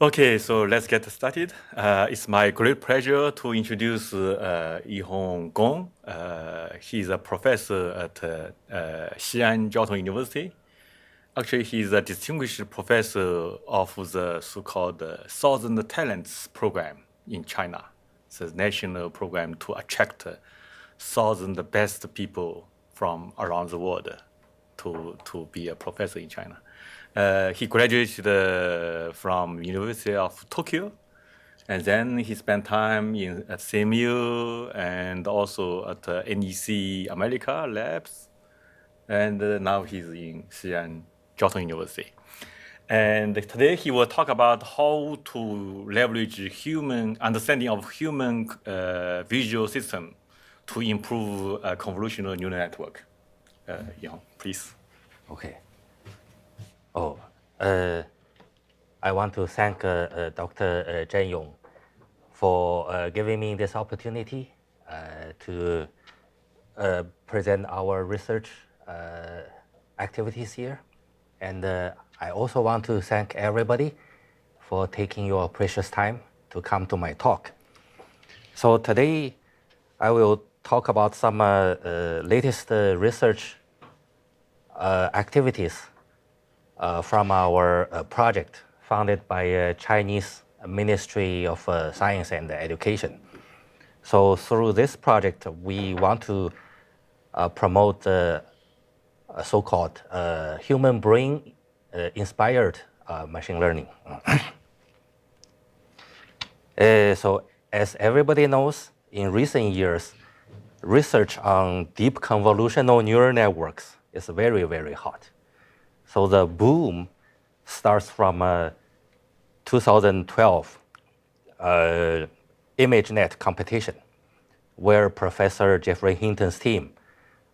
Okay, so let's get started. It's my great pleasure to introduce Yihong Gong. He's a professor at Xi'an Jiaotong University. Actually, he's a distinguished professor of the so-called Thousand Talents program in China. It's a national program to attract thousand best people from around the world to be a professor in China. He graduated from University of Tokyo, and then he spent time at CMU and also at NEC America labs, and now he's in Xi'an Jiaotong University. And today he will talk about how to leverage human understanding of human visual system to improve convolutional neural network. Please. Okay. I want to thank Dr. Zhen Yong for giving me this opportunity to present our research activities here. And I also want to thank everybody for taking your precious time to come to my talk. So today I will talk about some latest research activities from our project funded by Chinese Ministry of Science and Education. So through this project, we want to promote so-called human brain inspired machine learning. So as everybody knows, in recent years, research on deep convolutional neural networks is very, very hot. So the boom starts from 2012 ImageNet competition, where Professor Jeffrey Hinton's team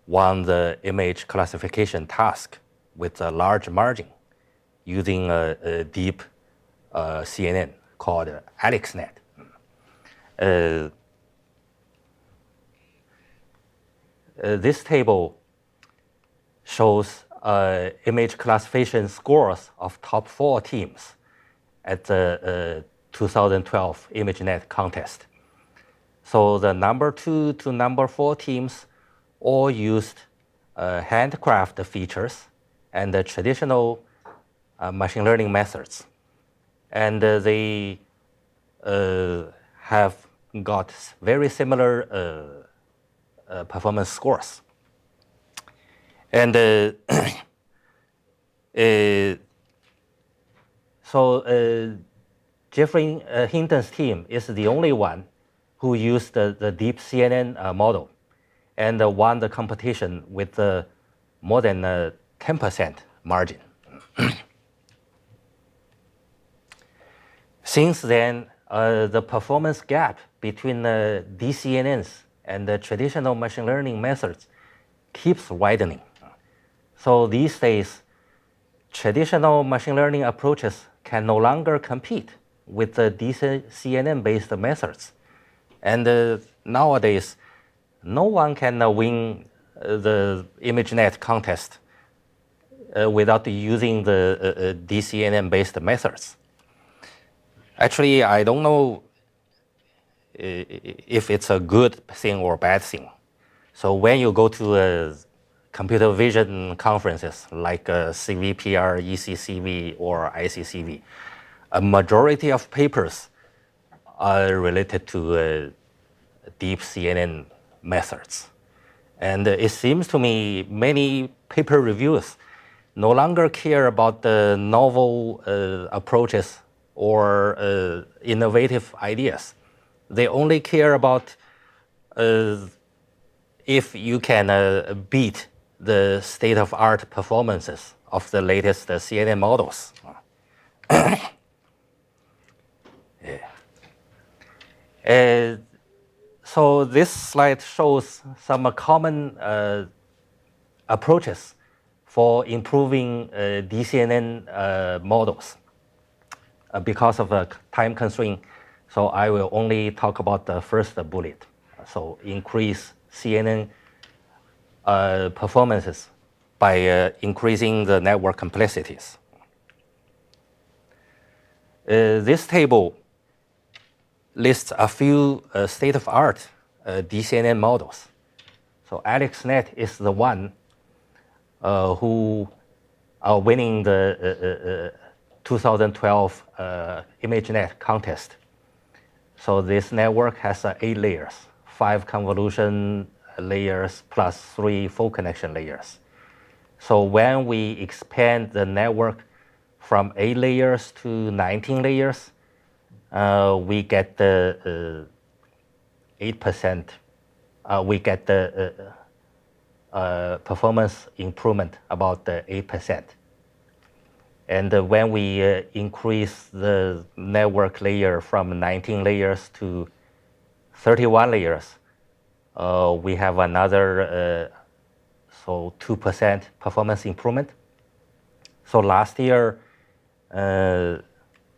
won the image classification task with a large margin using a deep CNN called AlexNet. This table shows image classification scores of top 4 teams at the 2012 ImageNet contest. So the number 2 to number 4 teams all used handcraft features and the traditional machine learning methods. And they have got very similar performance scores. And so Jeffrey Hinton's team is the only one who used the deep CNN model and won the competition with more than 10% margin. Since then, the performance gap between DCNNs and the traditional machine learning methods keeps widening. So these days, traditional machine learning approaches can no longer compete with the DCNN-based methods. And nowadays, no one can win the ImageNet contest without using the DCNN-based methods. Actually, I don't know if it's a good thing or bad thing. So when you go to computer vision conferences like CVPR, ECCV, or ICCV, a majority of papers are related to deep CNN methods. And it seems to me many paper reviewers no longer care about the novel approaches or innovative ideas. They only care about if you can beat the state-of-art performances of the latest CNN models. So this slide shows some common approaches for improving DCNN models. Because of a time constraint, so I will only talk about the first bullet. So increase CNN performances by increasing the network complexities. This table lists a few state-of-art DCNN models. So AlexNet is the one who are winning the 2012 ImageNet contest. So this network has 8 layers, 5 convolution layers plus 3 full connection layers. So when we expand the network from 8 layers to 19 layers, we get the 8%, we get the performance improvement about 8%. And when we increase the network layer from 19 layers to 31 layers, we have another 2% performance improvement. So last year,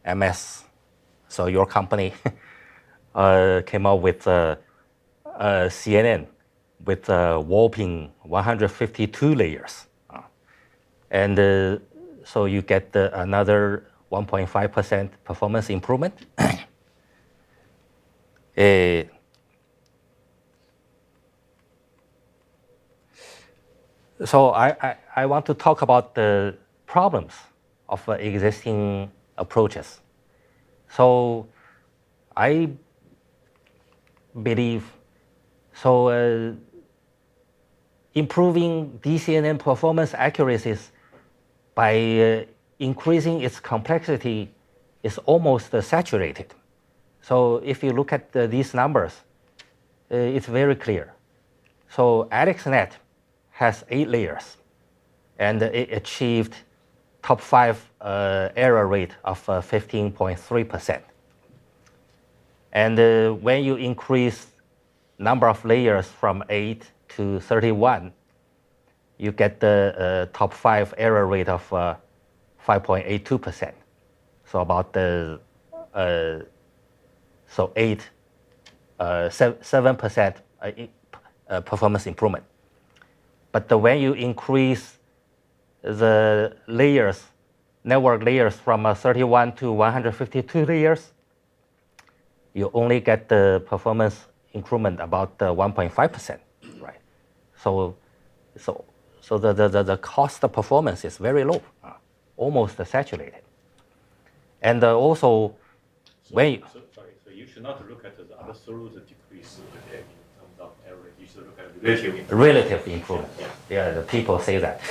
MS, so your company, came out with CNN with whopping 152 layers. And so you get another 1.5% performance improvement. So I want to talk about the problems of existing approaches. So I believe, improving DCNN performance accuracies by increasing its complexity is almost saturated. So if you look at these numbers, it's very clear. So AlexNet has 8 layers, and it achieved top 5 error rate of 15.3%. And when you increase number of layers from 8 to 31, you get the top 5 error rate of 5.82%. So about 7% performance improvement. But when you increase the layers, network layers from 31 to 152 layers, you only get the performance improvement about 1.5%, right? So the cost of performance is very low, almost saturated. And also, So you should not look at the absolute decrease in terms of error. You should look at relative improvement. Yeah, the people say that.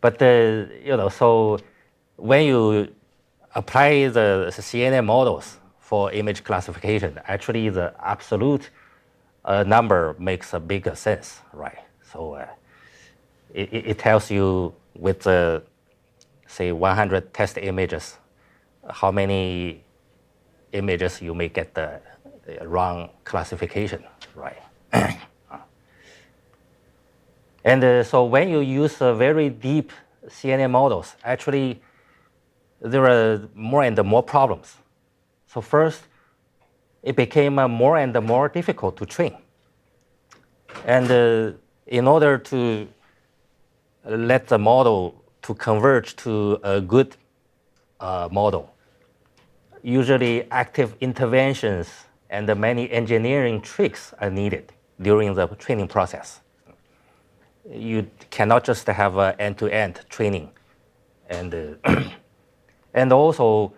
But so when you apply the CNN models for image classification, actually the absolute number makes a bigger sense, right? So it tells you with say 100 test images, how many images you may get the wrong classification, right? And so when you use very deep CNN models, actually there are more and more problems. So first, it became more and more difficult to train. And in order to let the model to converge to a good model, usually active interventions and many engineering tricks are needed during the training process. You cannot just have end-to-end training. And, and also,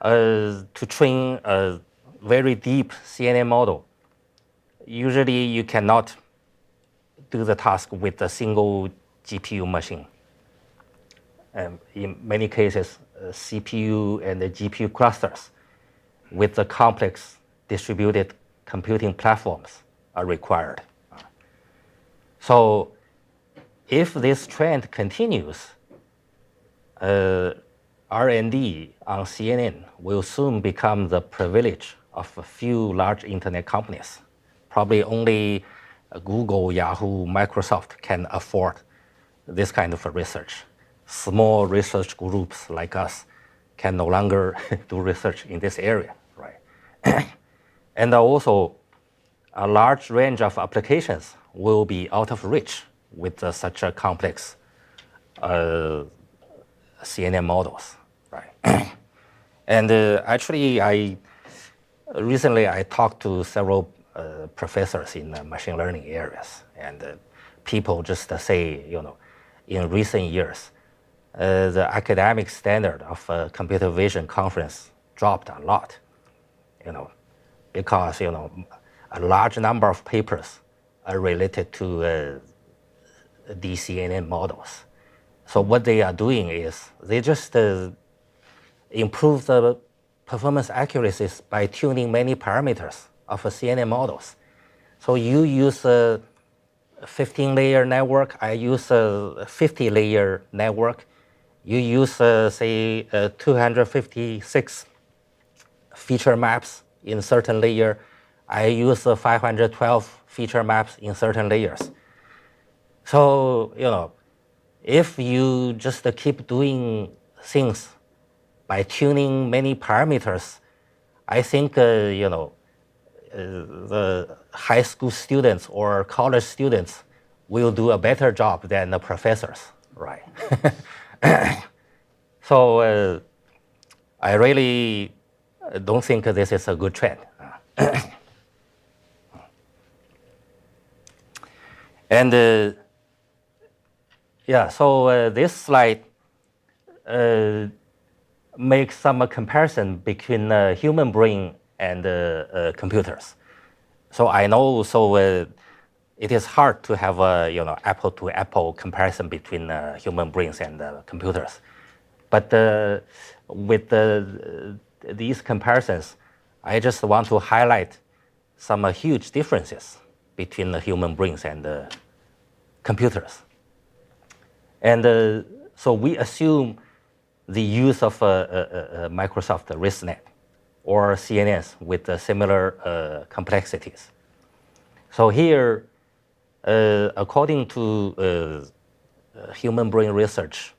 to train a very deep CNN model, usually you cannot do the task with a single GPU machine. In many cases, CPU and the GPU clusters with the complex distributed computing platforms are required. So if this trend continues, R&D on CNN will soon become the privilege of a few large internet companies. Probably only Google, Yahoo, Microsoft can afford this kind of research. Small research groups like us can no longer do research in this area, right? And also, a large range of applications will be out of reach with such a complex CNN models, right? And actually, recently I talked to several professors in machine learning areas, and people just say, in recent years, the academic standard of computer vision conference dropped a lot, because a large number of papers are related to DCNN models. So what they are doing is they just improve the performance accuracies by tuning many parameters of CNN models. So you use a 15-layer network, I use a 50-layer network. You use, say, 256 feature maps in certain layer. I use 512 feature maps in certain layers. So, if you just keep doing things by tuning many parameters, I think, the high school students or college students will do a better job than the professors, right? So I really don't think this is a good trend. And yeah, so this slide makes some comparison between human brain and computers. So I know, it is hard to have a apple-to-apple comparison between human brains and computers. But with these comparisons, I just want to highlight some huge differences between the human brains and computers. And so we assume the use of Microsoft ResNet or CNNs with similar complexities. So here, according to human brain research,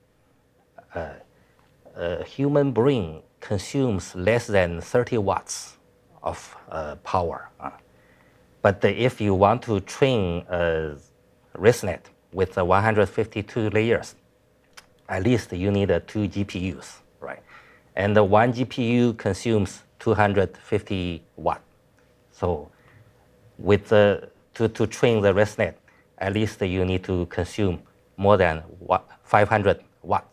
human brain consumes less than 30 watts of power. But if you want to train ResNet with 152 layers, at least you need 2 GPUs, right? And one GPU consumes 250 watt. So with to train the ResNet, at least you need to consume more than 500 watt.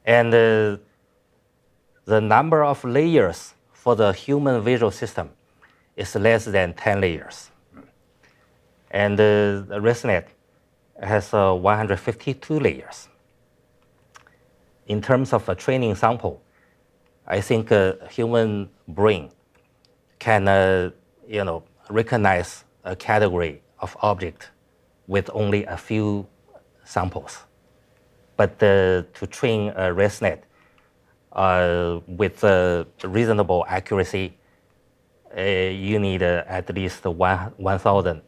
And the number of layers for the human visual system is less than 10 layers. And the ResNet has 152 layers. In terms of a training sample, I think a human brain can recognize a category of object with only a few samples. But to train a ResNet with reasonable accuracy, you need at least 1,000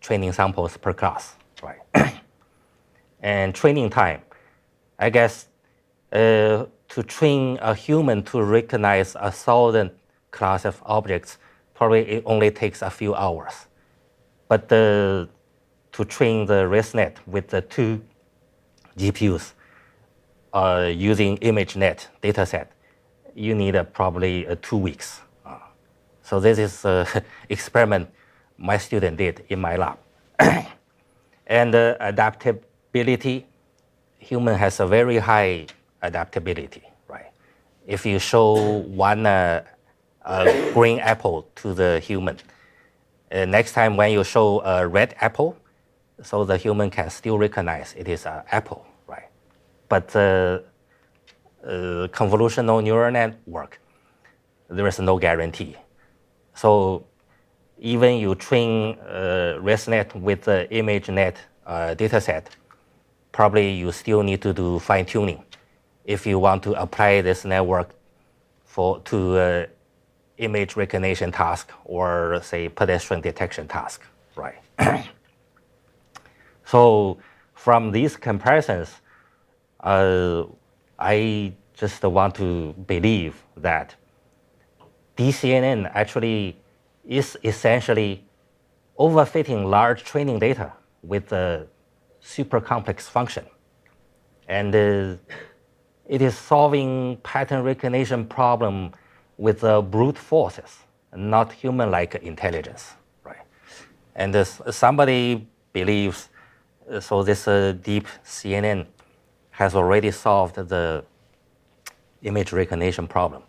training samples per class, right? And training time, I guess, to train a human to recognize 1,000 class of objects, probably it only takes a few hours. But to train the ResNet with the 2 GPUs using ImageNet dataset, you need probably 2 weeks. So this is an experiment my student did in my lab. And adaptability, human has a very high adaptability, right? If you show one green apple to the human, next time when you show a red apple, so the human can still recognize it is an apple, right? But convolutional neural network, there is no guarantee. So even you train ResNet with the ImageNet dataset, probably you still need to do fine-tuning if you want to apply this network to image recognition task or, say, pedestrian detection task, right? So from these comparisons, I just want to believe that DCNN actually is essentially overfitting large training data with a super complex function. And it is solving pattern recognition problem with brute forces, not human-like intelligence, right? And somebody believes, so this deep CNN has already solved the image recognition problem.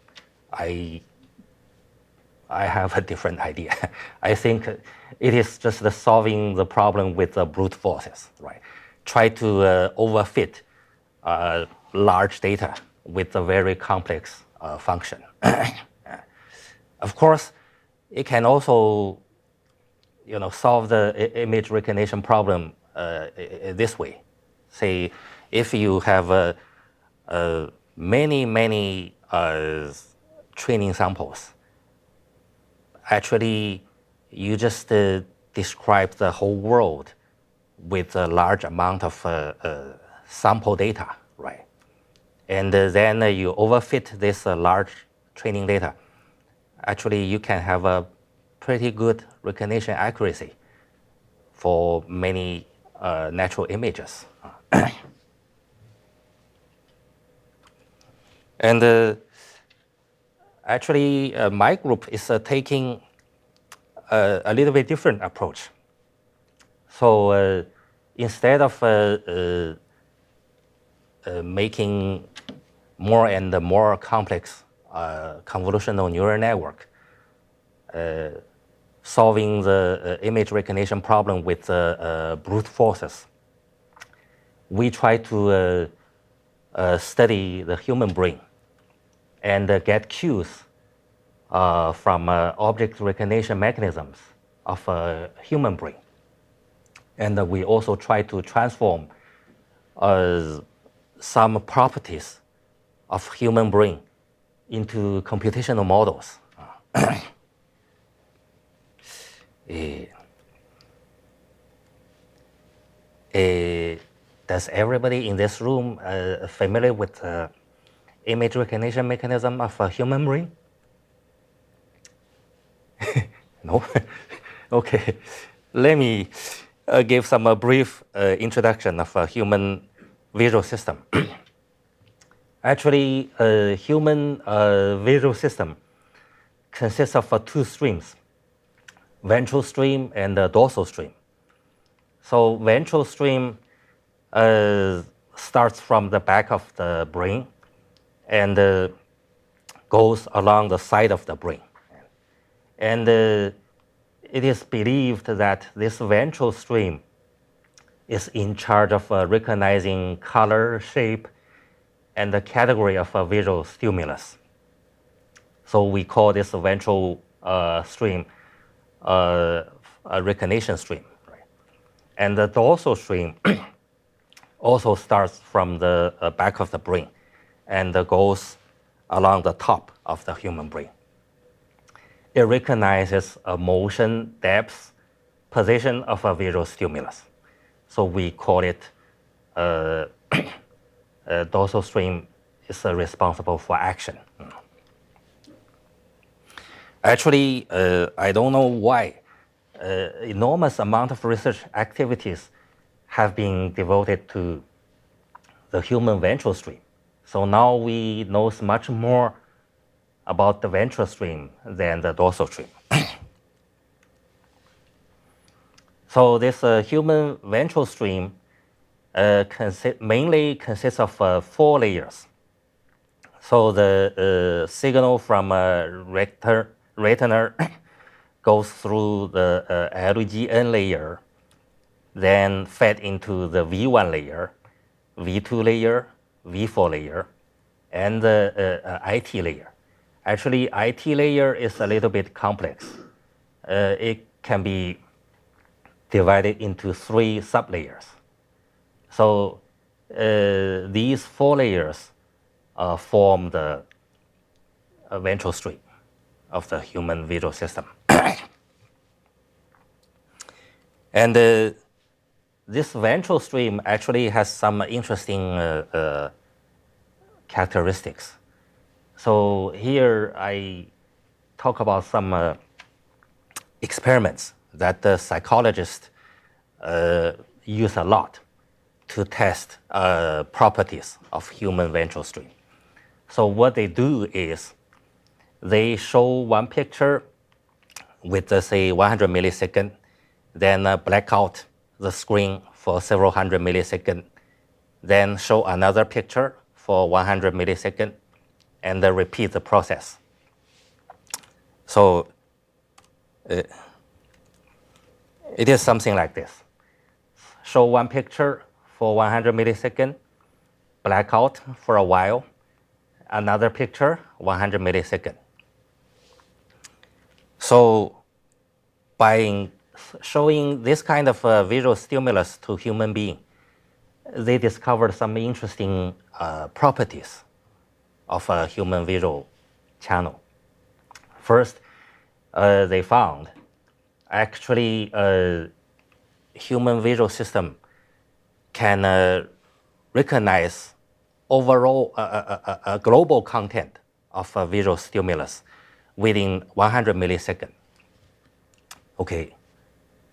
I have a different idea. I think it is just solving the problem with brute forces, right? Try to overfit large data with a very complex function. Of course, it can also, solve the image recognition problem this way. Say, if you have many training samples, actually, you just describe the whole world with a large amount of sample data, right? And then you overfit this large training data. Actually, you can have a pretty good recognition accuracy for many natural images. And actually, my group is taking a little bit different approach. So instead of making more and more complex convolutional neural network, solving the image recognition problem with brute forces, we try to study the human brain and get cues from object recognition mechanisms of a human brain. And we also try to transform some properties of human brain into computational models. Does everybody in this room familiar with image recognition mechanism of a human brain? No? Okay. Let me give some brief introduction of a human visual system. Actually, a human visual system consists of two streams, ventral stream and dorsal stream. So ventral stream starts from the back of the brain and goes along the side of the brain. And it is believed that this ventral stream is in charge of recognizing color, shape, and the category of a visual stimulus. So we call this ventral stream a recognition stream. Right? And the dorsal stream also starts from the back of the brain and goes along the top of the human brain. It recognizes a motion, depth, position of a visual stimulus. So we call it dorsal stream is responsible for action. Actually, I don't know why. Enormous amount of research activities have been devoted to the human ventral stream. So now we know much more about the ventral stream than the dorsal stream. So this human ventral stream mainly consists of 4 layers. So the signal from retina goes through the LGN layer, then fed into the V1 layer, V2 layer, V4 layer, and the IT layer. Actually, IT layer is a little bit complex. It can be divided into 3 sublayers. So these 4 layers form the ventral stream of the human visual system. And this ventral stream actually has some interesting characteristics. So here I talk about some experiments that the psychologists use a lot. to test properties of human ventral stream. So what they do is they show one picture with, say, 100 milliseconds, then black out the screen for several hundred milliseconds, then show another picture for 100 milliseconds, and then repeat the process. So it is something like this. Show one picture for 100 milliseconds, black out for a while, another picture, 100 milliseconds. So by showing this kind of visual stimulus to human being, they discovered some interesting properties of a human visual channel. First, they found actually human visual system can recognize overall a global content of a visual stimulus within 100 milliseconds. Okay,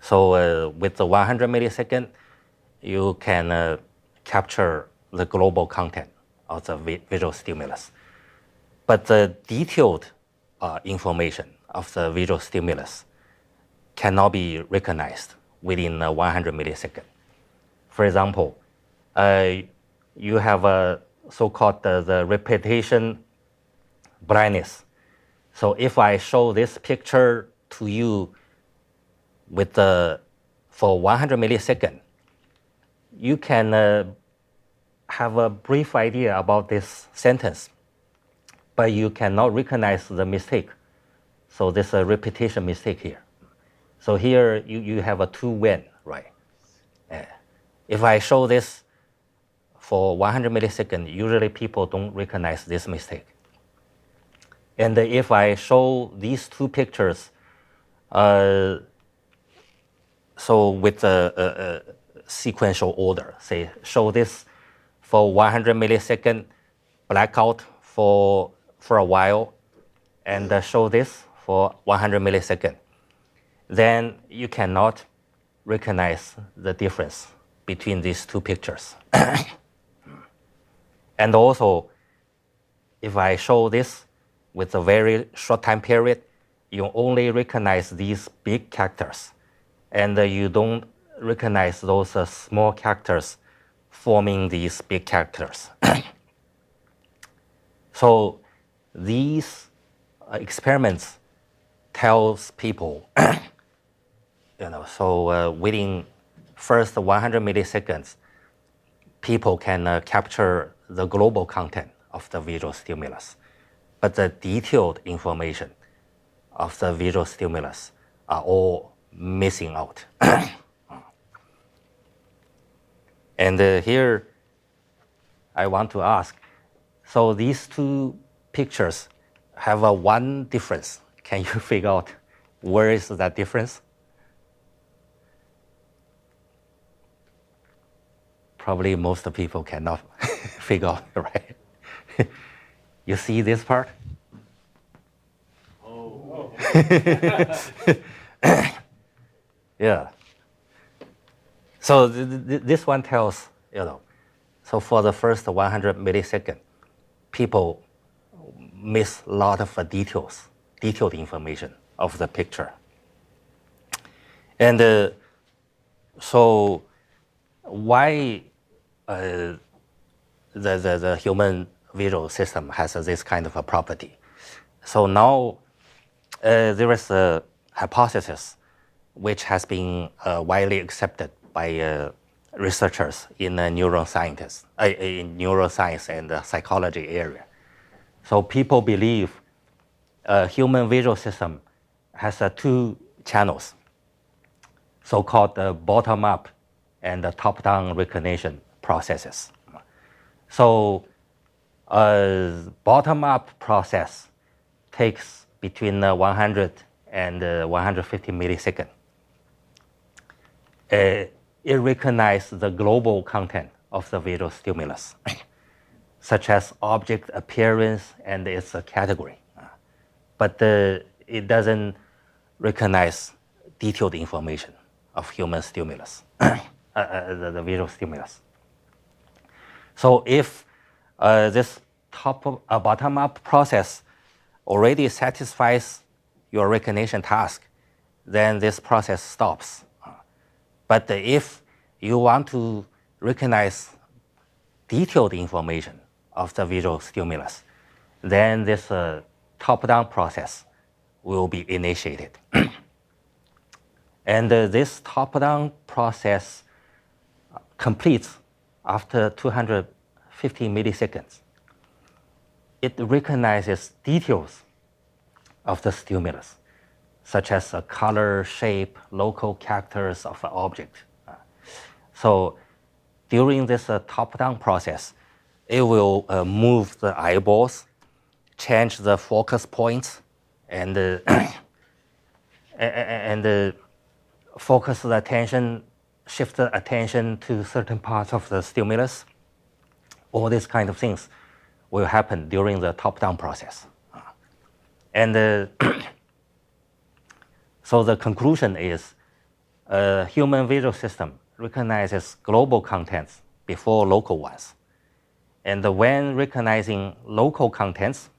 so with the 100 milliseconds, you can capture the global content of the visual stimulus. But the detailed information of the visual stimulus cannot be recognized within 100 milliseconds. For example, you have a so-called the repetition blindness. So if I show this picture to you with for 100 milliseconds, you can have a brief idea about this sentence, but you cannot recognize the mistake. So there's a repetition mistake here. So here you have a two-win, right? If I show this for 100 milliseconds, usually people don't recognize this mistake. And if I show these two pictures, so with a sequential order, say show this for 100 milliseconds, blackout for a while, and show this for 100 milliseconds, then you cannot recognize the difference between these two pictures. And also, if I show this with a very short time period, you only recognize these big characters, and you don't recognize those small characters forming these big characters. So these experiments tells people, so within first 100 milliseconds, people can capture the global content of the visual stimulus, but the detailed information of the visual stimulus are all missing out. And here I want to ask, so these two pictures have one difference. Can you figure out where is that difference? Probably most people cannot figure out, right? You see this part? Oh. Yeah. So this one tells, so for the first 100 milliseconds, people miss a lot of detailed information of the picture. And so why the human visual system has this kind of a property? So now there is a hypothesis which has been widely accepted by researchers in neuroscience and the psychology area. So people believe human visual system has two channels, so-called bottom-up and top-down recognition processes. So bottom-up process takes between 100 and 150 milliseconds. It recognizes the global content of the visual stimulus, such as object appearance and its category. But it doesn't recognize detailed information of human stimulus, the visual stimulus. So if this bottom-up process already satisfies your recognition task, then this process stops. But if you want to recognize detailed information of the visual stimulus, then this top-down process will be initiated. And this top-down process completes after 250 milliseconds. It recognizes details of the stimulus, such as color, shape, local characters of an object. So during this top-down process, it will move the eyeballs, change the focus points, and focus the attention, shift the attention to certain parts of the stimulus. All these kind of things will happen during the top-down process. And so the conclusion is a human visual system recognizes global contents before local ones. And when recognizing local contents,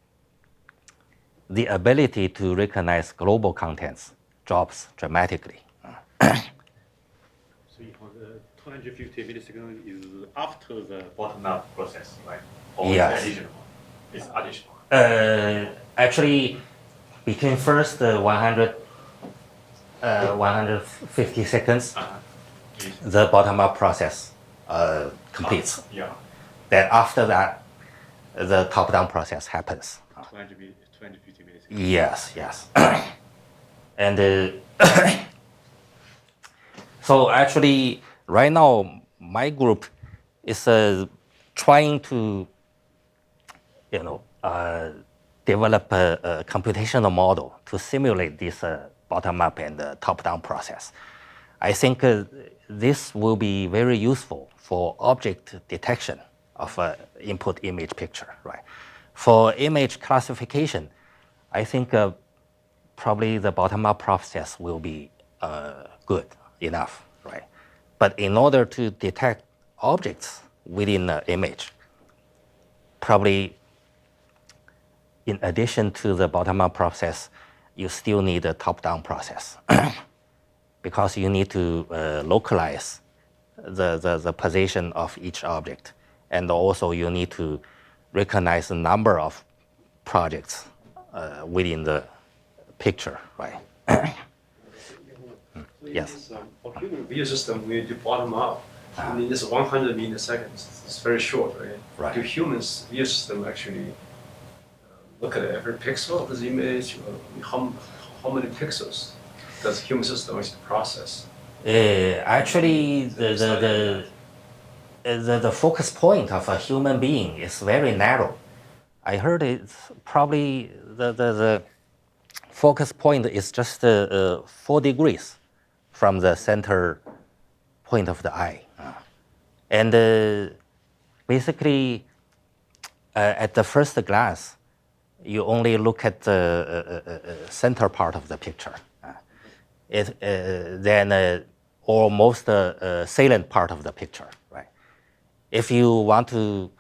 the ability to recognize global contents drops dramatically. So the 250 milliseconds is after the bottom-up process, right? Or yes. It's additional. Actually, between first 150 seconds, the bottom-up process completes. Yeah. Then after that, the top-down process happens. 250 milliseconds. Yes, yes. And so actually, right now, my group is trying to, develop a computational model to simulate this bottom-up and top-down process. I think this will be very useful for object detection of input image picture, right? For image classification, I think probably the bottom-up process will be good enough, right? But in order to detect objects within the image, probably in addition to the bottom-up process, you still need a top-down process because you need to localize the position of each object. And also you need to recognize the number of projects within the picture, right? Yes. For human visual system, when you do bottom up, I mean, it's 100 milliseconds. It's very short, right? Right. Do humans visual system actually look at every pixel of this image? How many pixels does human system actually process? Actually, the focus point of a human being is very narrow. I heard it's probably the focus point is just 4 degrees from the center point of the eye. And basically, at the first glance, you only look at the center part of the picture. Then almost salient part of the picture, right? If you want to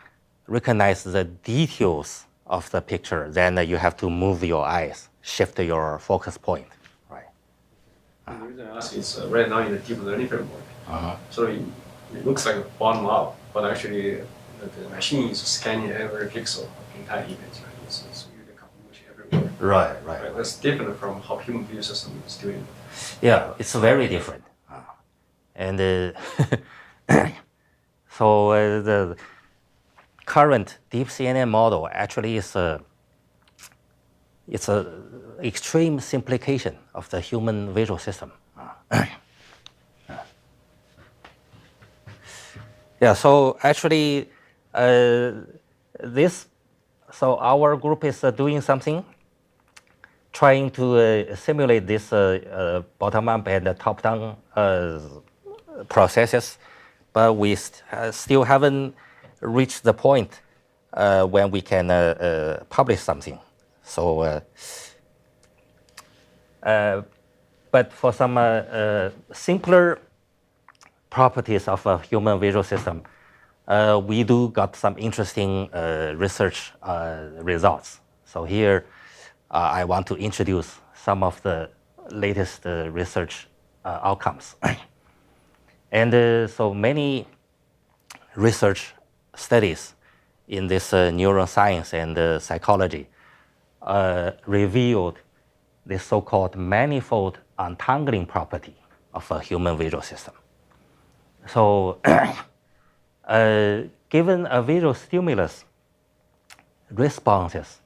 recognize the details of the picture, then you have to move your eyes, shift your focus point, right? The reason I ask is right now in the deep learning framework, so it looks like bottom up, but actually the machine is scanning every pixel of the entire image, right? So it's really convolution everywhere. Right. That's different from how human visual system is doing. Yeah, it's very different. And so the current DCNN model actually is it's an extreme simplification of the human visual system. Yeah, so actually so our group is doing something, trying to simulate this bottom-up and top-down processes, but we still haven't reached the point when we can publish something. So, but for some simpler properties of a human visual system, we do got some interesting research results. So here, I want to introduce some of the latest research outcomes. And so many research studies in this neuroscience and psychology revealed the so-called manifold untangling property of a human visual system. So given a visual stimulus, responses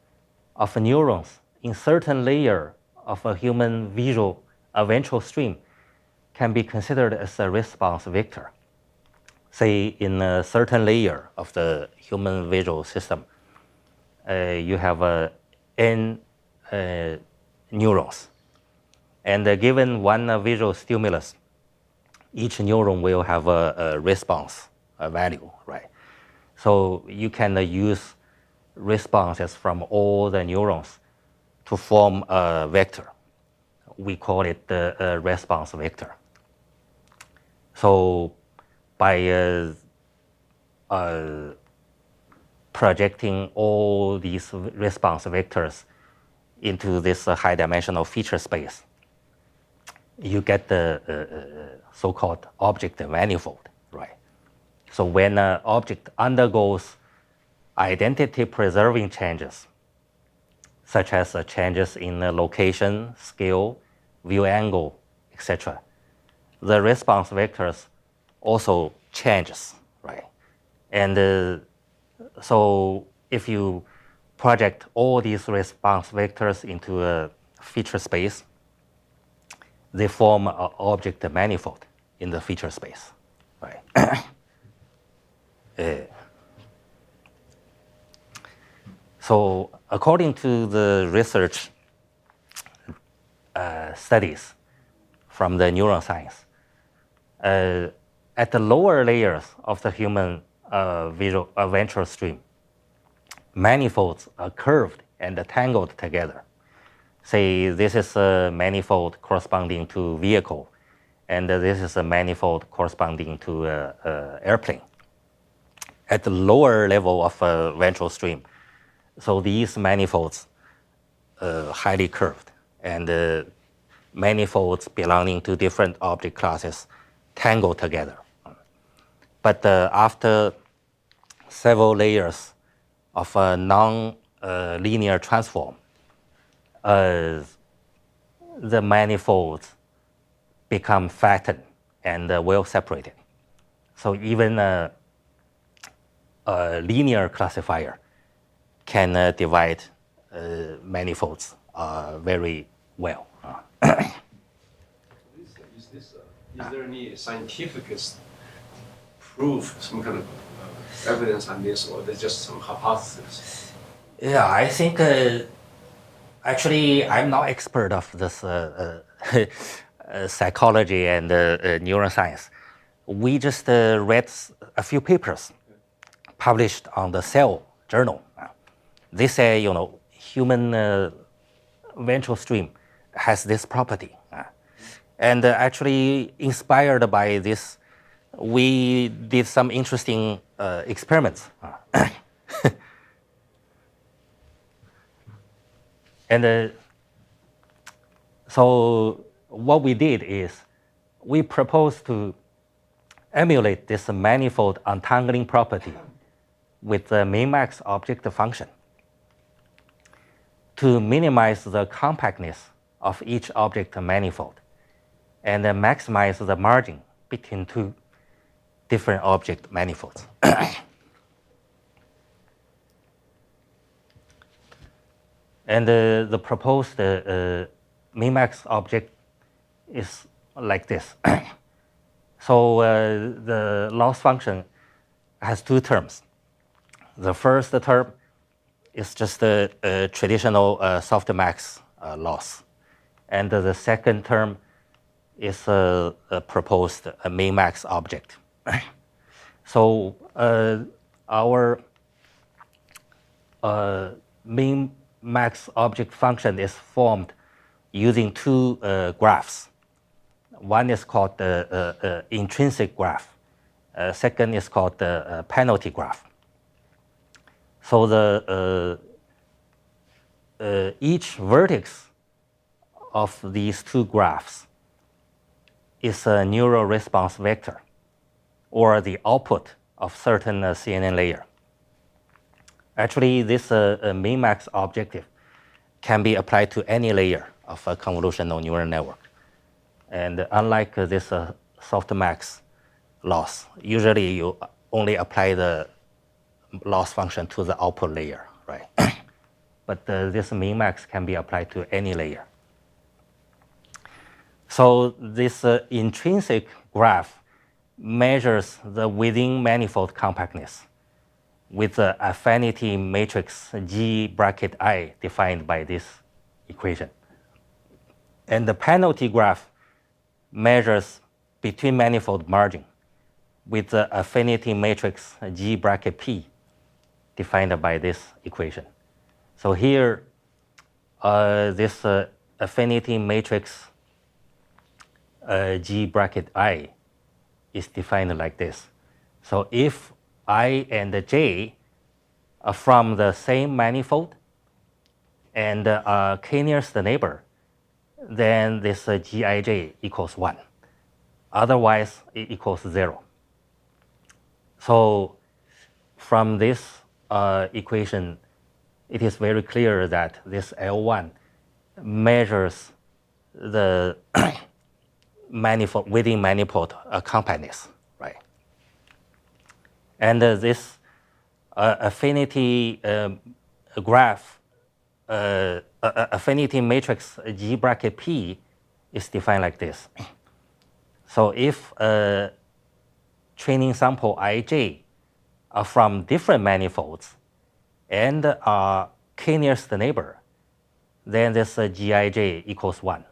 of neurons in certain layer of a human visual ventral stream can be considered as a response vector. Say in a certain layer of the human visual system, you have n neurons. And given one visual stimulus, each neuron will have a response value, right? So you can use responses from all the neurons to form a vector. We call it the response vector. So by projecting all these response vectors into this high-dimensional feature space, you get the so-called object manifold, right? So when an object undergoes identity-preserving changes, such as changes in location, scale, view angle, etc., the response vectors also changes, right? And so if you project all these response vectors into a feature space, they form an object manifold in the feature space, right? So according to the research studies from the neuroscience, at the lower layers of the human ventral stream, manifolds are curved and tangled together. Say this is a manifold corresponding to vehicle, and this is a manifold corresponding to airplane. At the lower level of a ventral stream, so these manifolds highly curved, and manifolds belonging to different object classes tangle together. But after several layers of a non-linear transform, the manifolds become flattened and well separated. So even a linear classifier can divide manifolds very well. Is there any scientific proof, some kind of evidence on this, or there's just some hypothesis? Yeah, I think actually I'm not expert of this psychology and neuroscience. We just read a few papers published on the Cell journal. They say, human ventral stream has this property. And actually inspired by this, we did some interesting experiments. And so what we did is we proposed to emulate this manifold untangling property with the min-max object function to minimize the compactness of each object manifold and maximize the margin between two different object manifolds. And the proposed min-max object is like this. So the loss function has two terms. The first term is just a traditional softmax loss. And the second term is a proposed min-max object. So our min-max object function is formed using two graphs. One is called the intrinsic graph, Second is called the penalty graph. So each vertex of these two graphs is a neural response vector, or the output of certain CNN layer. Actually, this min-max objective can be applied to any layer of a convolutional neural network. And unlike this softmax loss, usually you only apply the loss function to the output layer, right? But this min-max can be applied to any layer. So this intrinsic graph measures the within manifold compactness with the affinity matrix G bracket I defined by this equation. And the penalty graph measures between manifold margin with the affinity matrix G bracket P defined by this equation. So here, this affinity matrix G bracket I is defined like this. So if I and J are from the same manifold and k nearest the neighbor, then this Gij equals 1. Otherwise, it equals 0. So from this equation, it is very clear that this L1 measures the manifold within manifold compactness, right? And this affinity graph, affinity matrix G bracket P is defined like this. So if training sample Ij are from different manifolds and are k nearest the neighbor, then this Gij equals 1.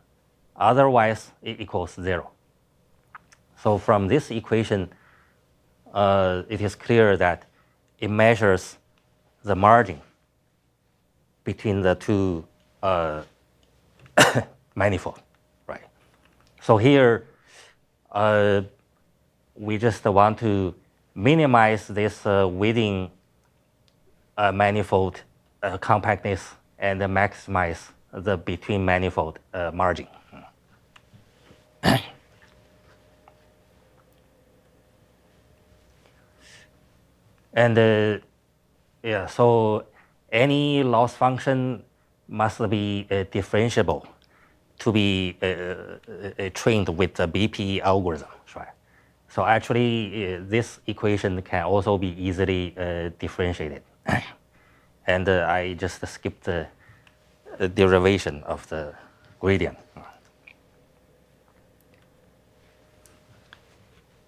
Otherwise, it equals 0. So from this equation, it is clear that it measures the margin between the two manifold, right? So here, we just want to minimize this within manifold compactness and maximize the between manifold margin. And yeah, so any loss function must be differentiable to be trained with the BP algorithm, right? So actually, this equation can also be easily differentiated. And I just skipped the derivation of the gradient.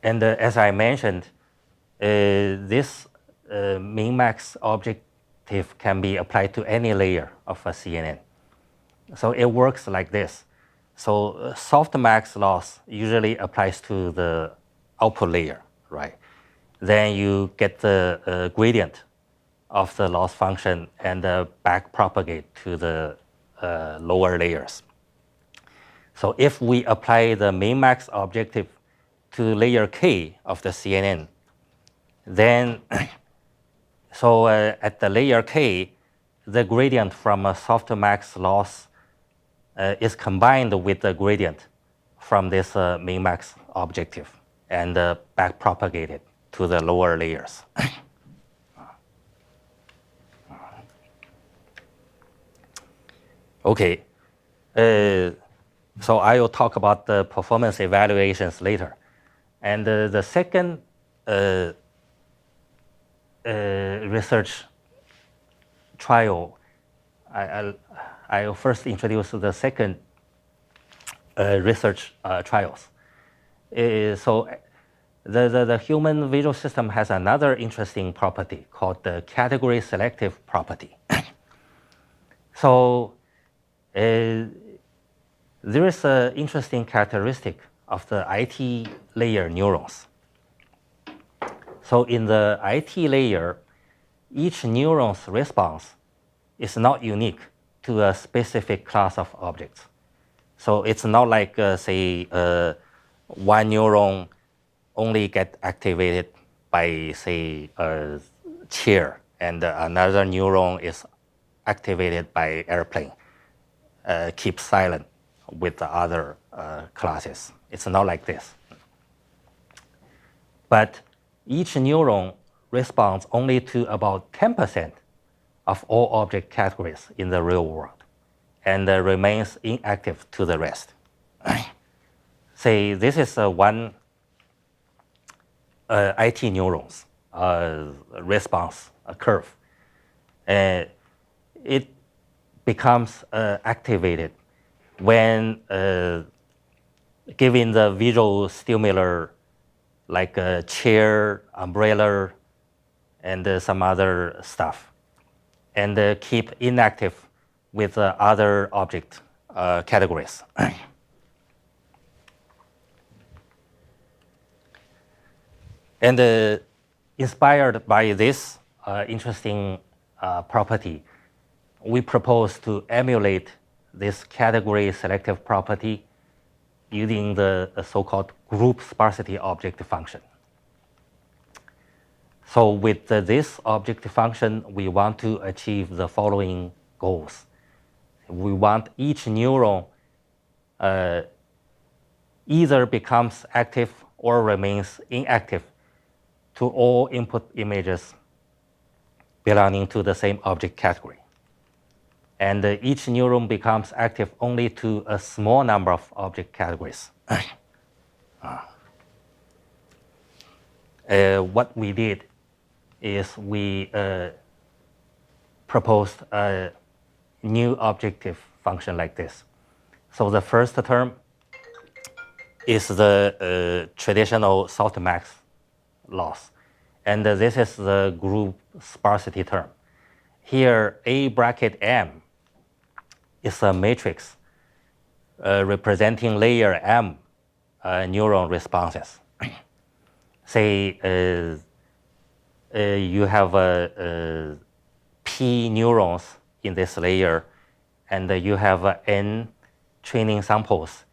And as I mentioned, this min-max objective can be applied to any layer of a CNN. So it works like this. So softmax loss usually applies to the output layer, right? Then you get the gradient of the loss function and back propagate to the lower layers. So if we apply the min-max objective to layer K of the CNN, then so at the layer K, the gradient from a softmax loss is combined with the gradient from this min-max objective and back propagated to the lower layers. Okay, so I will talk about the performance evaluations later. And the second research trial, I'll first introduce the second research trials. So the human visual system has another interesting property called the category selective property. So there is an interesting characteristic of the IT layer neurons. So in the IT layer, each neuron's response is not unique to a specific class of objects. So it's not like, say, one neuron only get activated by, say, a chair, and another neuron is activated by airplane, keep silent with the other classes. It's not like this. But each neuron responds only to about 10% of all object categories in the real world, and remains inactive to the rest. Say this is one IT neurons response curve. It becomes activated when given the visual stimuli like a chair, umbrella, and some other stuff, and keep inactive with other object categories. And inspired by this interesting property, we propose to emulate this category selective property using the so-called group sparsity object function. So with this object function, we want to achieve the following goals. We want each neuron either becomes active or remains inactive to all input images belonging to the same object category. And each neuron becomes active only to a small number of object categories. What we did is we proposed a new objective function like this. So the first term is the traditional softmax loss, and this is the group sparsity term. Here, A bracket M is a matrix representing layer M neuron responses. Say you have P neurons in this layer, and you have N training samples.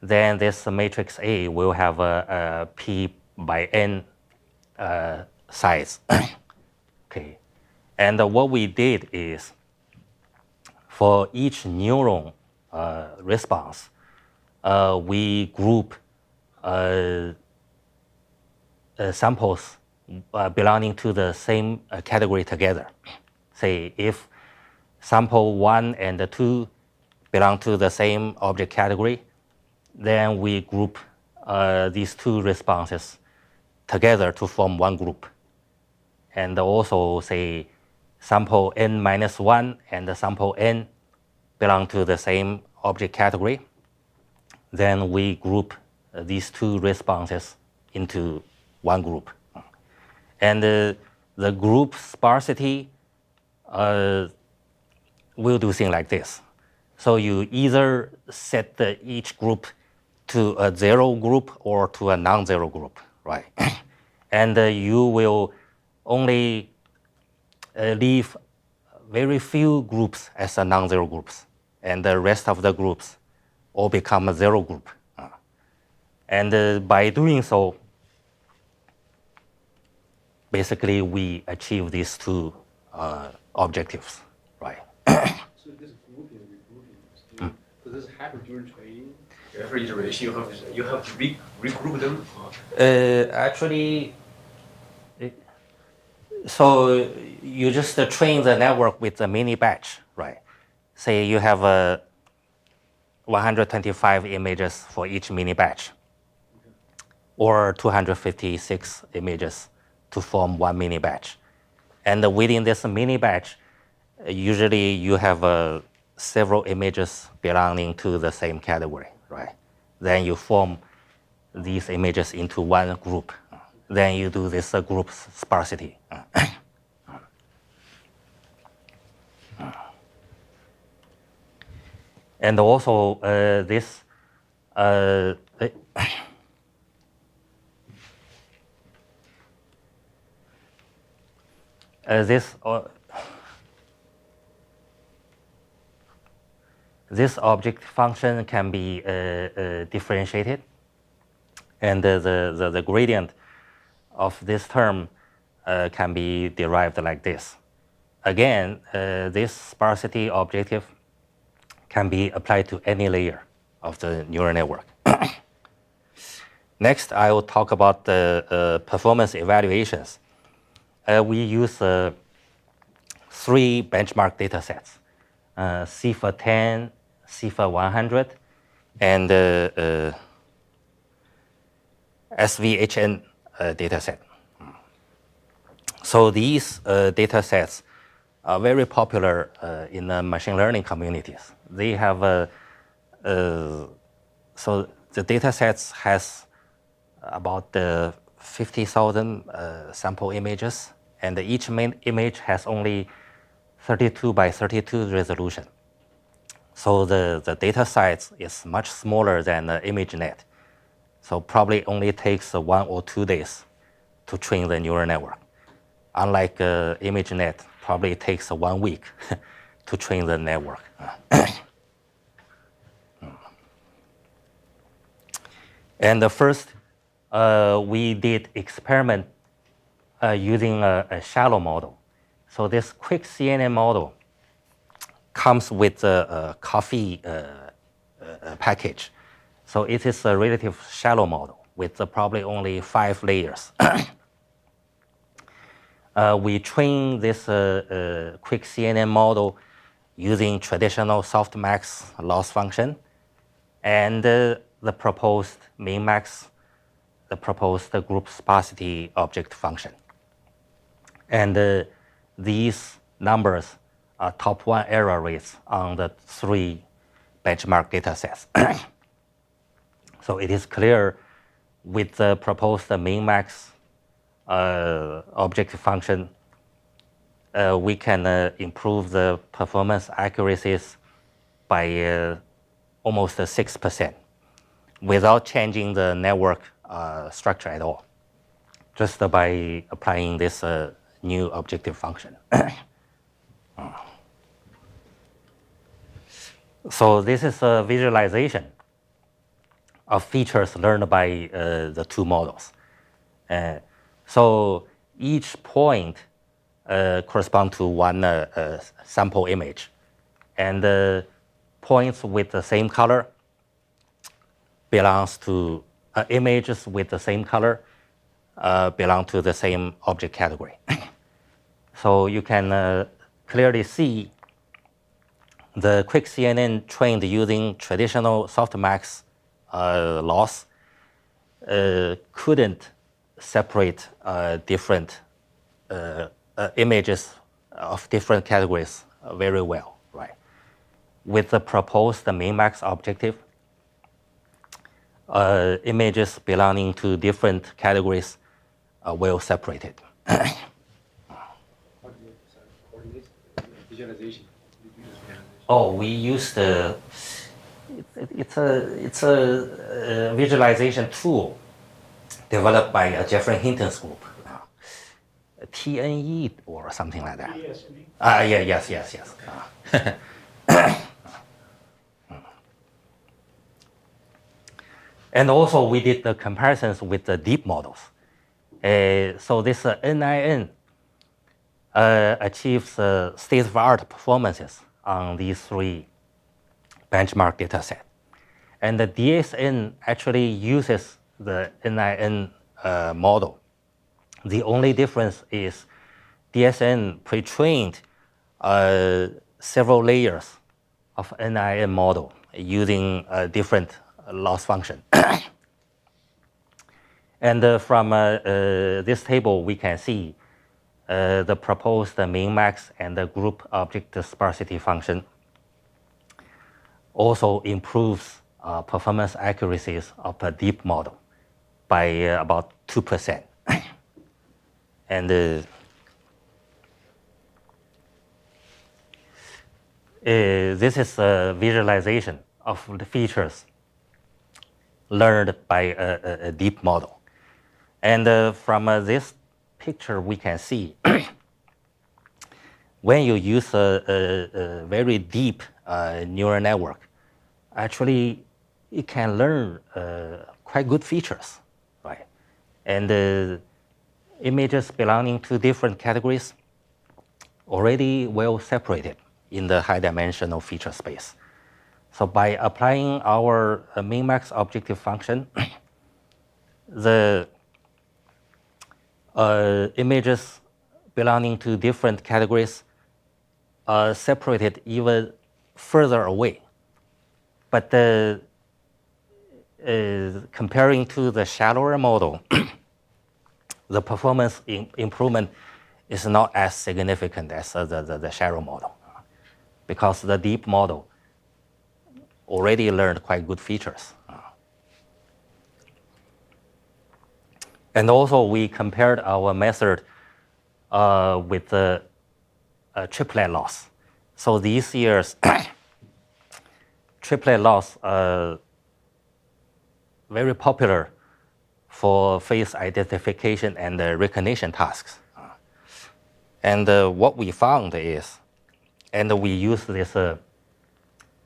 Then this matrix A will have a P by N size. Okay, and what we did is for each neuron response, we group samples belonging to the same category together. Say if sample 1 and 2 belong to the same object category, then we group these two responses together to form one group. And also say sample n minus 1 and sample n belong to the same object category, then we group these two responses into one group. And the group sparsity will do things like this. So you either set each group to a zero group or to a non-zero group, right? And you will only leave very few groups as a non-zero groups, and the rest of the groups all become a zero group. And by doing so, basically we achieve these two objectives, right? So this grouping, regrouping, does this happen during training? Every iteration you have to regroup them? Actually, so you just train the network with a mini batch, right? Say you have 125 images for each mini batch, or 256 images to form one mini batch. And within this mini batch, usually you have several images belonging to the same category, right? Then you form these images into one group. Then you do this group sparsity. And also this this object function can be differentiated. And the gradient of this term can be derived like this. Again, this sparsity objective can be applied to any layer of the neural network. Next, I will talk about the performance evaluations. We use 3 benchmark data sets, ffto, ff100, and SVHN data set. So these data sets are very popular in the machine learning communities. They have so the data sets has about 50,000 sample images, and each main image has only 32 by 32 resolution. So the data size is much smaller than the ImageNet. So probably only takes 1 or 2 days to train the neural network. Unlike ImageNet, probably takes 1 week to train the network. And the first, we did experiment using a shallow model. So this quick CNN model comes with a coffee package. So it is a relative shallow model with probably only 5 layers. We train this quick CNN model using traditional softmax loss function and the proposed min-max, the proposed group sparsity object function. And these numbers are top 1 error rates on the 3 benchmark data sets. So it is clear with the proposed min-max object function, we can improve the performance accuracies by almost 6% without changing the network structure at all, just by applying this new objective function. So this is a visualization of features learned by the 2 models. So each point corresponds to 1 sample image, and points with the same color belongs to images with the same color belong to the same object category. So you can clearly see the quick CNN trained using traditional softmax loss couldn't separate different images of different categories very well, right? With the proposed min-max objective, images belonging to different categories are well separated. Visualization. Oh, we used it's a visualization tool developed by Jeffrey Hinton's group, TNE or something like that. Yes. And also we did the comparisons with the deep models. So this NIN achieves state-of-the-art performances on these 3 benchmark data sets. And the DSN actually uses the NIN model. The only difference is DSN pre-trained several layers of NIN model using a different loss function. And from this table, we can see the proposed min-max and the group object sparsity function also improves performance accuracies of a deep model by about 2%. And this is a visualization of the features learned by a deep model. And from this picture, we can see when you use a very deep neural network, actually it can learn quite good features And images belonging to different categories already well separated in the high-dimensional feature space. So by applying our min-max objective function, the images belonging to different categories are separated even further away. But comparing to the shallower model, the performance improvement is not as significant as the shallow model, because the deep model already learned quite good features. And also, we compared our method with the triplet loss. So these years, triplet loss are very popular for face identification and recognition tasks. And what we found is, and we use this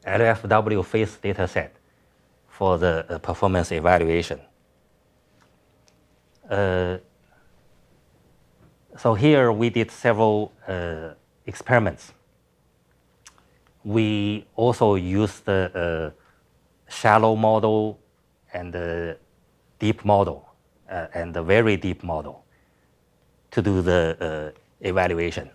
LFW face dataset for the performance evaluation. So here we did several experiments. We also used the shallow model and the deep model and the very deep model to do the evaluation.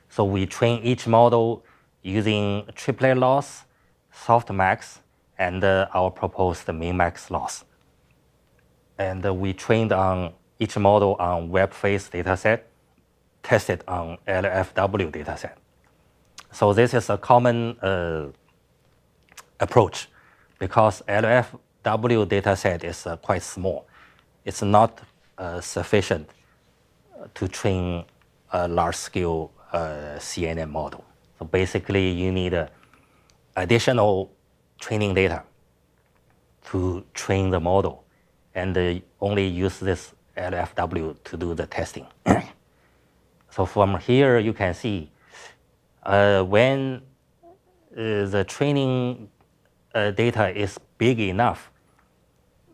So we train each model using triplet loss, softmax, and our proposed min-max loss. And we trained on each model on web face dataset, tested on LFW dataset. So this is a common approach, because LFW dataset is quite small. It's not sufficient to train a large-scale CNN model. So basically, you need additional training data to train the model, and only use this LFW to do the testing. So from here, you can see when the training data is big enough,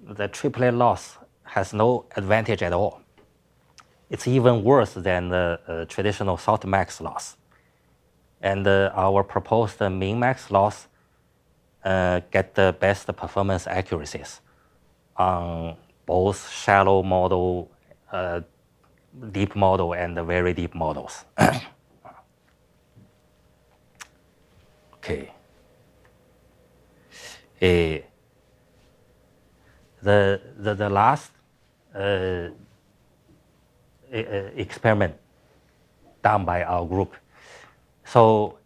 the triplet loss has no advantage at all. It's even worse than the traditional softmax loss. And our proposed min-max loss get the best performance accuracies on both shallow model, deep model, and the very deep models. Okay. The last experiment done by our group. So,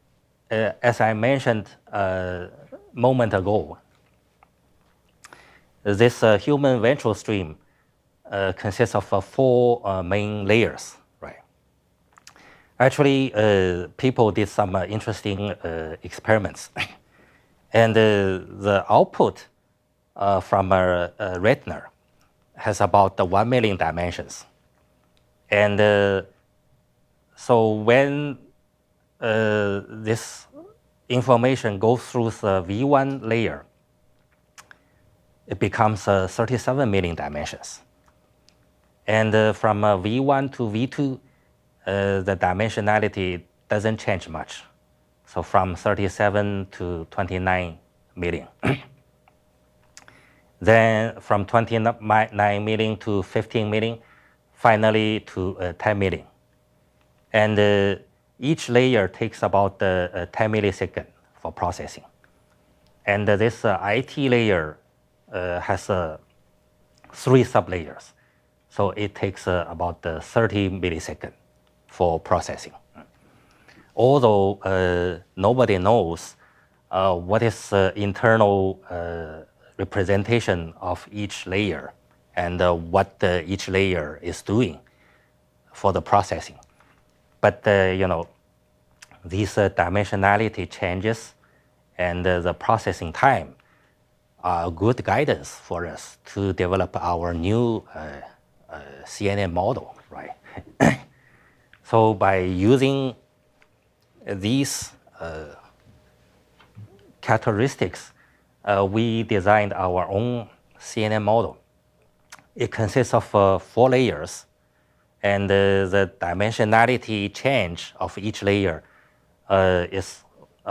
as I mentioned a moment ago, this human ventral stream consists of 4 main layers, right? Actually, people did some interesting experiments. And the output from a retina has about 1 million dimensions. And so when this information goes through the V1 layer, it becomes 37 million dimensions. And from V1 to V2, the dimensionality doesn't change much. So from 37 to 29 million. Then from 29 million to 15 million, finally to 10 million. And each layer takes about 10 milliseconds for processing. And this IT layer has 3 sublayers. So it takes about 30 milliseconds for processing. Although nobody knows what is the internal representation of each layer and what each layer is doing for the processing. But these dimensionality changes and the processing time are good guidance for us to develop our new CNN model, right? So by using these characteristics, we designed our own CNN model. it consists of 4 layers, and the dimensionality change of each layer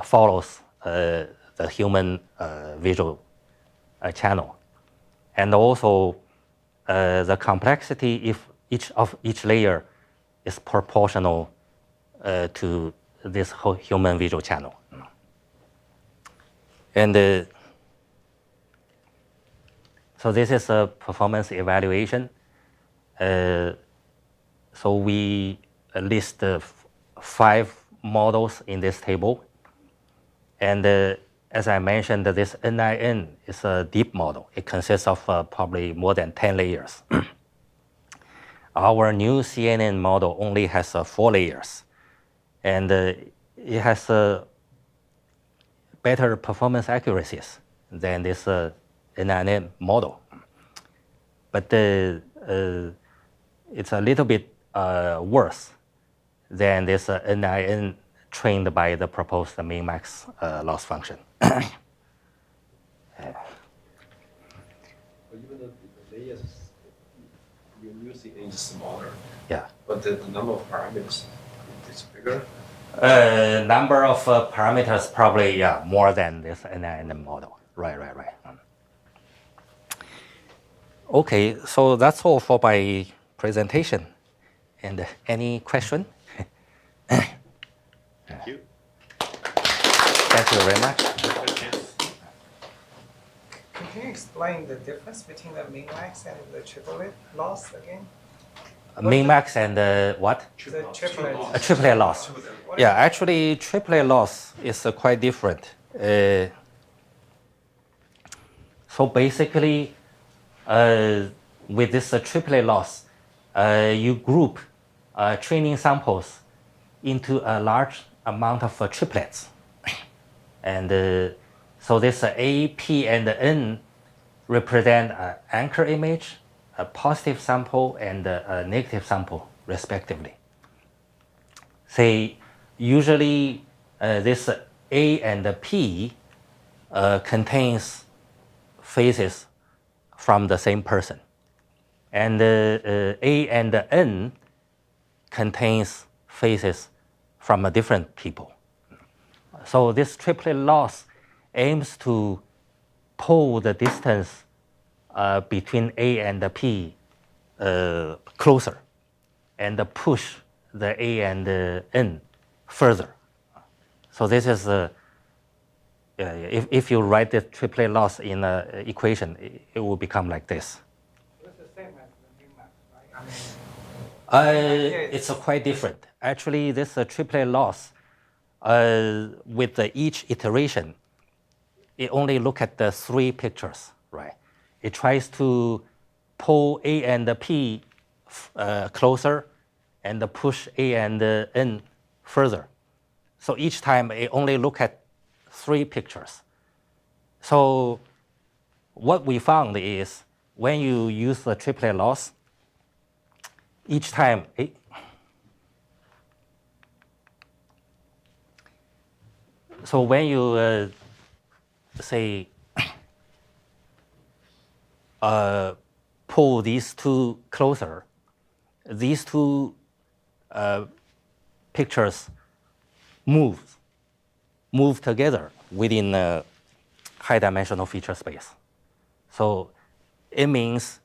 follows the human visual channel. And also the complexity if each layer is proportional to this whole human visual channel. And so this is a performance evaluation. So we list 5 models in this table. And as I mentioned, this NIN is a deep model. It consists of probably more than 10 layers. Our new CNN model only has 4 layers. And it has better performance accuracies than this NIN model. But it's a little bit worse than this NIN trained by the proposed min-max loss function. But even though the layers you're using is smaller, Yeah. but the number of parameters is bigger. Number of parameters probably more than this NIN model. Right. Okay, so that's all for my presentation. And any question? Thank you. Thank you very much. Can you explain the difference between the min-max and the triplet loss again? Min-max and what? The triplet. A triplet loss. Yeah, actually, triplet loss is quite different. So basically, with this triplet loss, you group training samples into a large amount of triplets. And so this A, P, and N represent an anchor image, a positive sample, and a negative sample, respectively. Say, usually this A and P contains faces from the same person. And A and N contains faces from different people. So this triplet loss aims to pull the distance between A and P closer and push the A and N further. So this is, if you write the triplet loss in an equation, it will become like this. It's the same as the min-max, right? It's quite different. Actually, this triplet loss, with each iteration, it only look at the 3 pictures, right? It tries to pull A and P closer and push A and N further. So each time it only look at 3 pictures. So what we found is when you use the triplet loss, each time so when you say pull these 2 closer, these 2 pictures move together within a high dimensional feature space. So it means,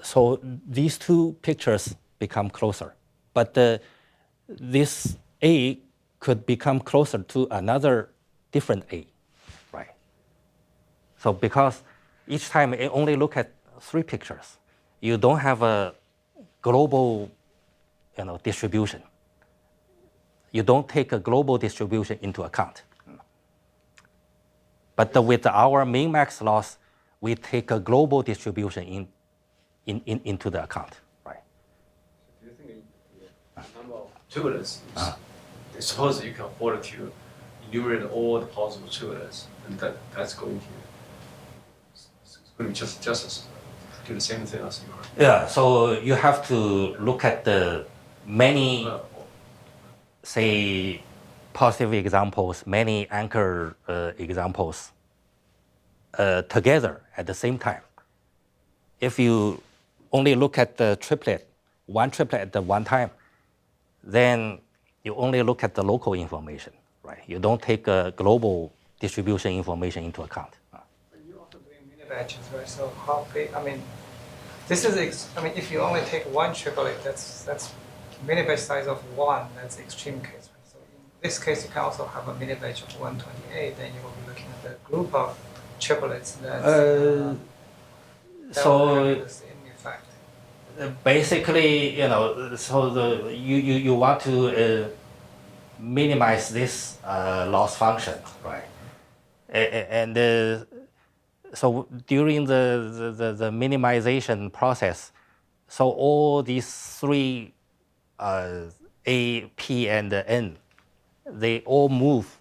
so these 2 pictures become closer, but this A could become closer to another different A, right? So because each time it only look at 3 pictures, you don't have a global, distribution. You don't take a global distribution into account. But with our min-max loss, we take a global distribution into the account, right? Do you think the number of tubules is, suppose you can afford to enumerate all the possible tubules, and that's going to just do the same thing as your. Yeah, so you have to look at the many, say, positive examples, many anchor examples together at the same time. if you only look at the triplet, one triplet at the one time, then you only look at the local information, right? You don't take global distribution information into account. But you're also doing mini batches, right? So how big? I mean, this is. If you only take one triplet, that's mini batch size of 1. That's extreme case. Right? So in this case, you can also have a mini batch of 128. Then you will be looking at the group of triplets that will have the same effect. Basically, so you want to minimize this loss function, right? And so during the minimization process, so all these three A, P, and N, they all move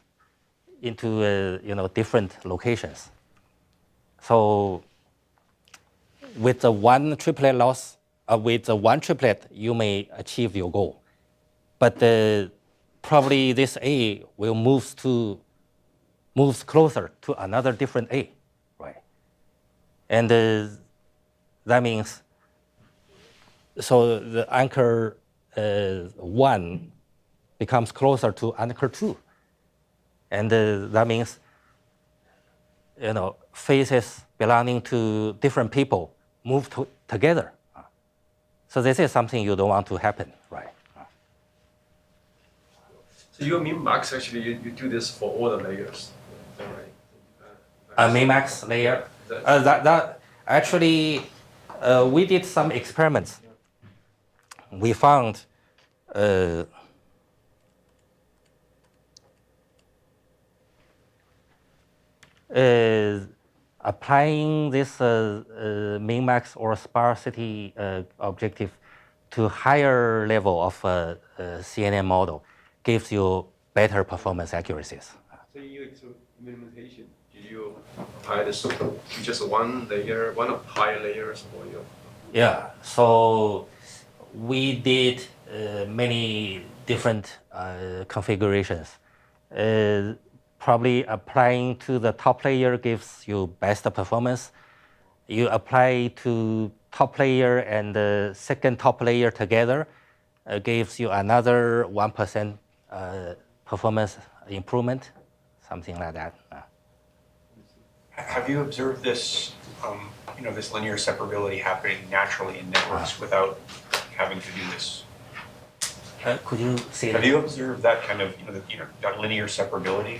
into different locations. So with the one triplet loss, with the one triplet, you may achieve your goal, but probably this A will moves closer to another different A, right? And that means so the anchor 1 becomes closer to anchor 2, and that means phases belonging to different people move together. So this is something you don't want to happen, right? So your min-max, actually, you do this for all the layers, is that right? A min-max layer? That actually, we did some experiments. We found applying this min-max or sparsity objective to higher level of CNN model gives you better performance accuracies. So in your implementation, did you apply this to just one layer, one of higher layers for your? Yeah, so we did many different configurations. Probably applying to the top layer gives you best performance. You apply to top layer and the second top layer together, gives you another 1% performance improvement, something like that. Have you observed this, this linear separability happening naturally in networks without having to do this? Could you say Have that? you observed that kind of, that linear separability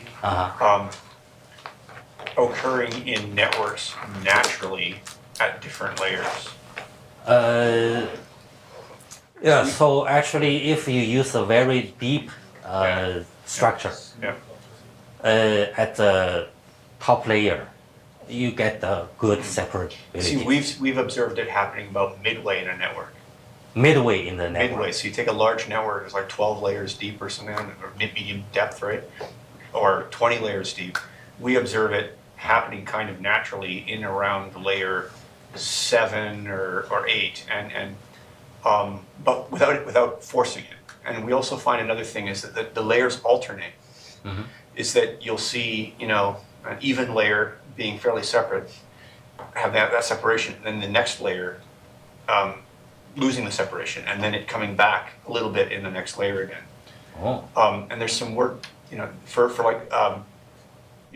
occurring in networks naturally at different layers? Yeah, so actually if you use a very deep structure at the top layer, you get a good separability. See, we've observed it happening about midway in a network. Midway in the network. Midway, so you take a large network, it's like 12 layers deep or something, or medium depth, right? Or 20 layers deep. We observe it happening kind of naturally in around layer 7 or 8, but without forcing it. And we also find another thing is that the layers alternate. Mm-hmm. Is that you'll see, an even layer being fairly separate, have that separation, and then the next layer losing the separation, and then it coming back a little bit in the next layer again. Oh. And there's some work, for like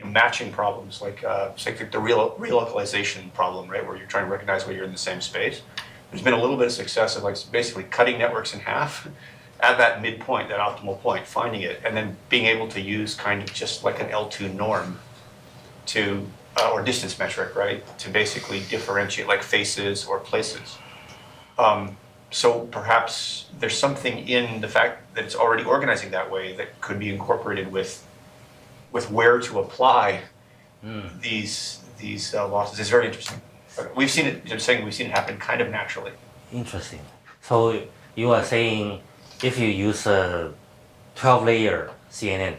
matching problems, like the relocalization problem, right, where you're trying to recognize where you're in the same space. There's been a little bit of success of like basically cutting networks in half at that midpoint, that optimal point, finding it, and then being able to use kind of just like an L2 norm to, or distance metric, right, to basically differentiate like faces or places. So perhaps there's something in the fact that it's already organizing that way that could be incorporated with where to apply these losses. It's very interesting. We've seen it. We've seen it happen kind of naturally. Interesting. So you are saying if you use a 12-layer CNN,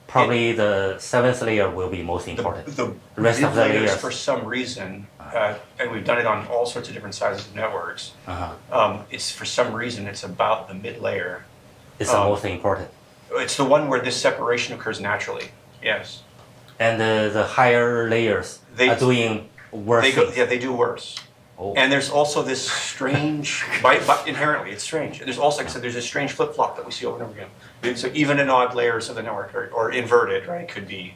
probably the 7th layer will be most important. The rest of the layers, for some reason, and we've done it on all sorts of different sizes of networks. It's for some reason it's about the mid layer. It's the most important. It's the one where this separation occurs naturally. Yes. And the higher layers are doing worse. They do worse. Oh. And there's also this strange, inherently, it's strange. There's also, like I said, there's this strange flip-flop that we see over and over again. So even in odd layers of the network, or inverted, right, could be,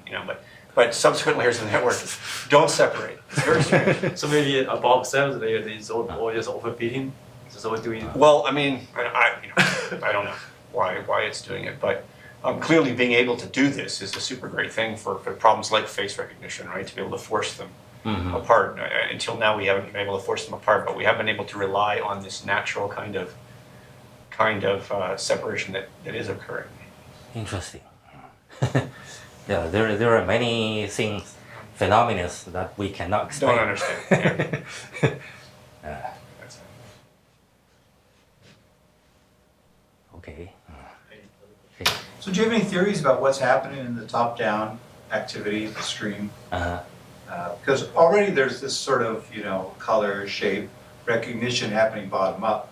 but subsequent layers of the network don't separate. It's very strange. So maybe above 7th layer, it's all just overfitting. So we're doing. Well, I mean, I don't know why it's doing it, but clearly being able to do this is a super great thing for problems like face recognition, right? To be able to force them apart. Until now, we haven't been able to force them apart, but we have been able to rely on this natural kind of separation that is occurring. Interesting. Yeah, there are many things, phenomena that we cannot explain. Don't understand. Yeah. That's it. Okay. So do you have any theories about what's happening in the top-down activity of the stream? Because already there's this sort of, color, shape, recognition happening bottom-up.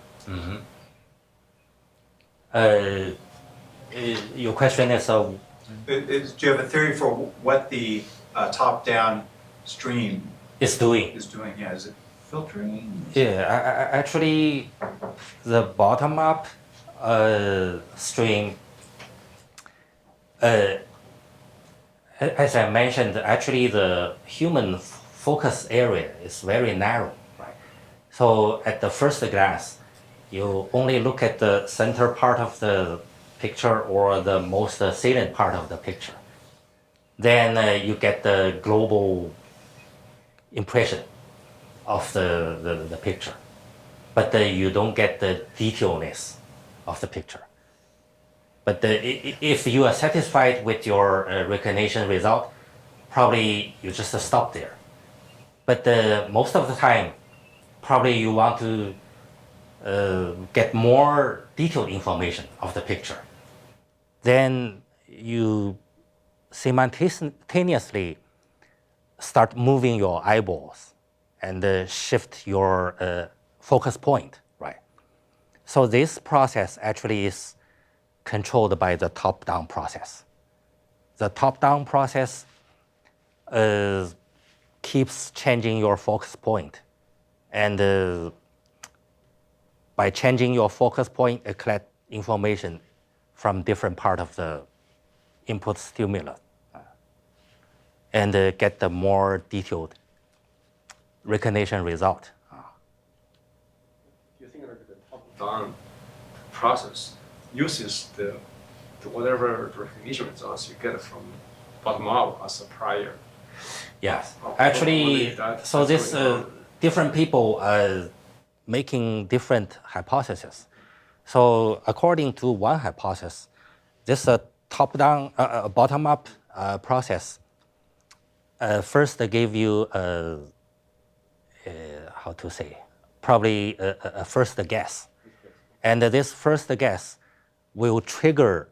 Your question is, Do you have a theory for what the top-down stream is doing? is doing? Yeah, is it filtering? Yeah, actually, the bottom-up stream, as I mentioned, actually the human focus area is very narrow, right? So at the first glance, you only look at the center part of the picture or the most salient part of the picture. Then you get the global impression of the picture, but you don't get the detailedness of the picture. But if you are satisfied with your recognition result, probably you just stop there. But most of the time, probably you want to get more detailed information of the picture. Then you simultaneously start moving your eyeballs and shift your focus point, right? So this process actually is controlled by the top-down process. The top-down process keeps changing your focus point, and by changing your focus point, it collects information from different part of the input stimulus and get the more detailed recognition result. You think like the top-down process uses the whatever recognition results you get from bottom-up as a prior. Yes, actually, so this different people are making different hypotheses. So according to one hypothesis, this top-down, bottom-up process first gave you how to say, probably a first guess, and this first guess will trigger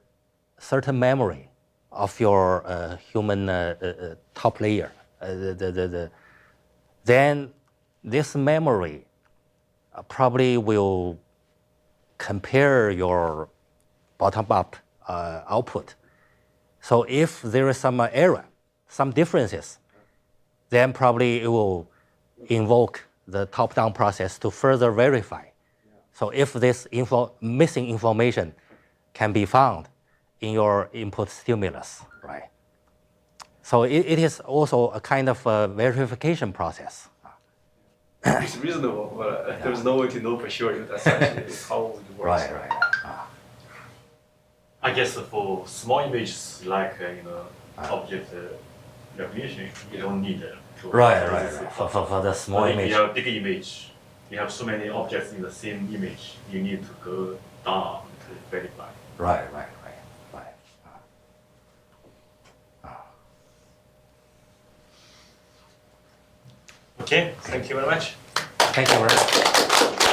certain memory of your human top layer. Then this memory probably will compare your bottom-up output. So if there is some error, some differences, then probably it will invoke the top-down process to further verify. So if this missing information can be found in your input stimulus, right? So it is also a kind of a verification process. It's reasonable, but there's no way to know for sure if that's actually how it works. Right. I guess for small images like object recognition, you don't need to. Right. For the small But image. if you have a big image, you have so many objects in the same image, you need to go down to verify. Right. Okay, thank you very much. Thank you very much.